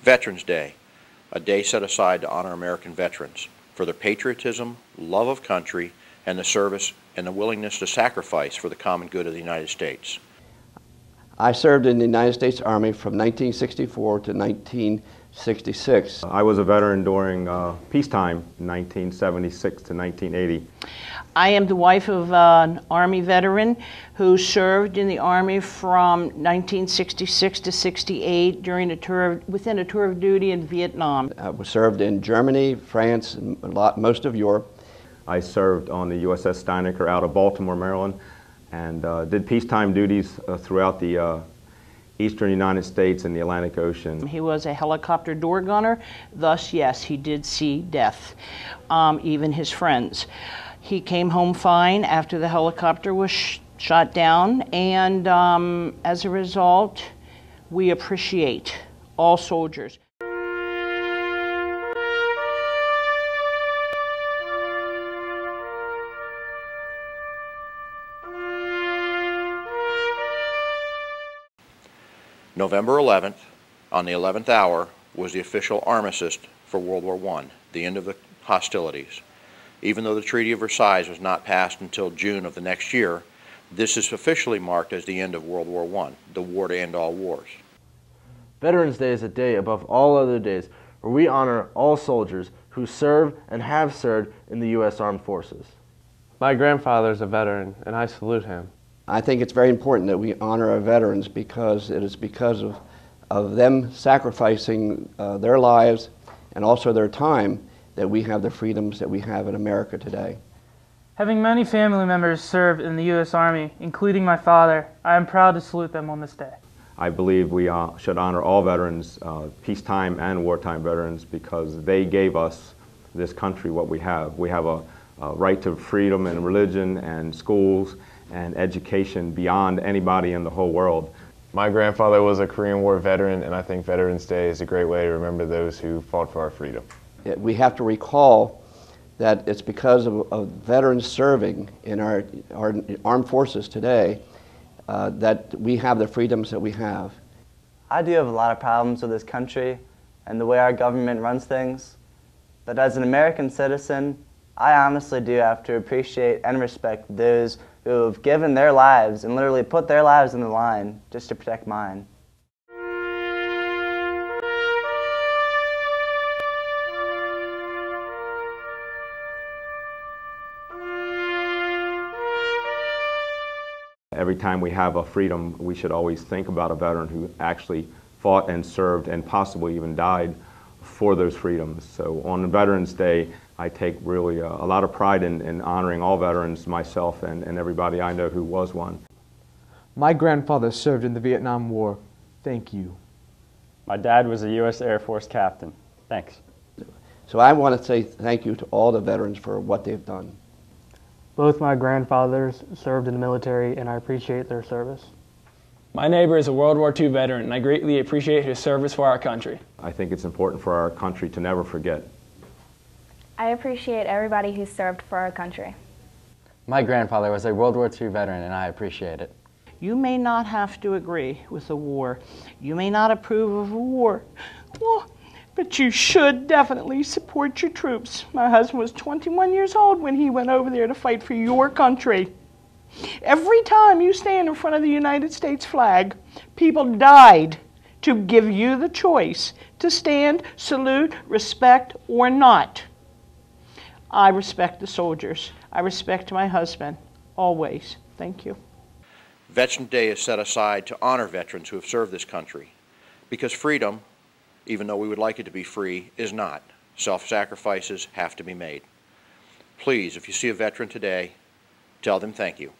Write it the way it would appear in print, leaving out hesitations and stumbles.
Veterans Day, a day set aside to honor American veterans for their patriotism, love of country, and the service and the willingness to sacrifice for the common good of the United States. I served in the United States Army from 1964 to 1966. I was a veteran during peacetime, 1976 to 1980. I am the wife of an Army veteran who served in the Army from 1966 to 68 during within a tour of duty in Vietnam. I served in Germany, France, and most of Europe. I served on the USS Steinecker out of Baltimore, Maryland, and did peacetime duties throughout the eastern United States and the Atlantic Ocean. He was a helicopter door gunner, thus yes, he did see death, even his friends. He came home fine after the helicopter was shot down, and as a result, we appreciate all soldiers. November 11th, on the 11th hour, was the official armistice for World War I, the end of the hostilities. Even though the Treaty of Versailles was not passed until June of the next year, this is officially marked as the end of World War I, the war to end all wars. Veterans Day is a day above all other days where we honor all soldiers who serve and have served in the U.S. Armed Forces. My grandfather is a veteran, and I salute him. I think it's very important that we honor our veterans because it is because of them sacrificing their lives and also their time that we have the freedoms that we have in America today. Having many family members serve in the U.S. Army, including my father, I am proud to salute them on this day. I believe we should honor all veterans, peacetime and wartime veterans, because they gave us this country what we have. We have a right to freedom and religion and schools and education beyond anybody in the whole world. My grandfather was a Korean War veteran, and I think Veterans Day is a great way to remember those who fought for our freedom. We have to recall that it's because of veterans serving in our armed forces today that we have the freedoms that we have. I do have a lot of problems with this country and the way our government runs things, but as an American citizen, I honestly do have to appreciate and respect those who have given their lives and literally put their lives on the line just to protect mine. Every time we have a freedom, we should always think about a veteran who actually fought and served and possibly even died for those freedoms. So on Veterans Day, I take really a lot of pride in honoring all veterans, myself and everybody I know who was one. My grandfather served in the Vietnam War. Thank you. My dad was a U.S. Air Force captain. Thanks. So I want to say thank you to all the veterans for what they've done. Both my grandfathers served in the military, and I appreciate their service. My neighbor is a World War II veteran, and I greatly appreciate his service for our country. I think it's important for our country to never forget. I appreciate everybody who served for our country. My grandfather was a World War II veteran, and I appreciate it. You may not have to agree with the war. You may not approve of a war. Well, but you should definitely support your troops. My husband was 21 years old when he went over there to fight for your country. Every time you stand in front of the United States flag, people died to give you the choice to stand, salute, respect, or not. I respect the soldiers. I respect my husband, always. Thank you. Veterans Day is set aside to honor veterans who have served this country, because freedom, even though we would like it to be free, is not. Self-sacrifices have to be made. Please, if you see a veteran today, tell them thank you.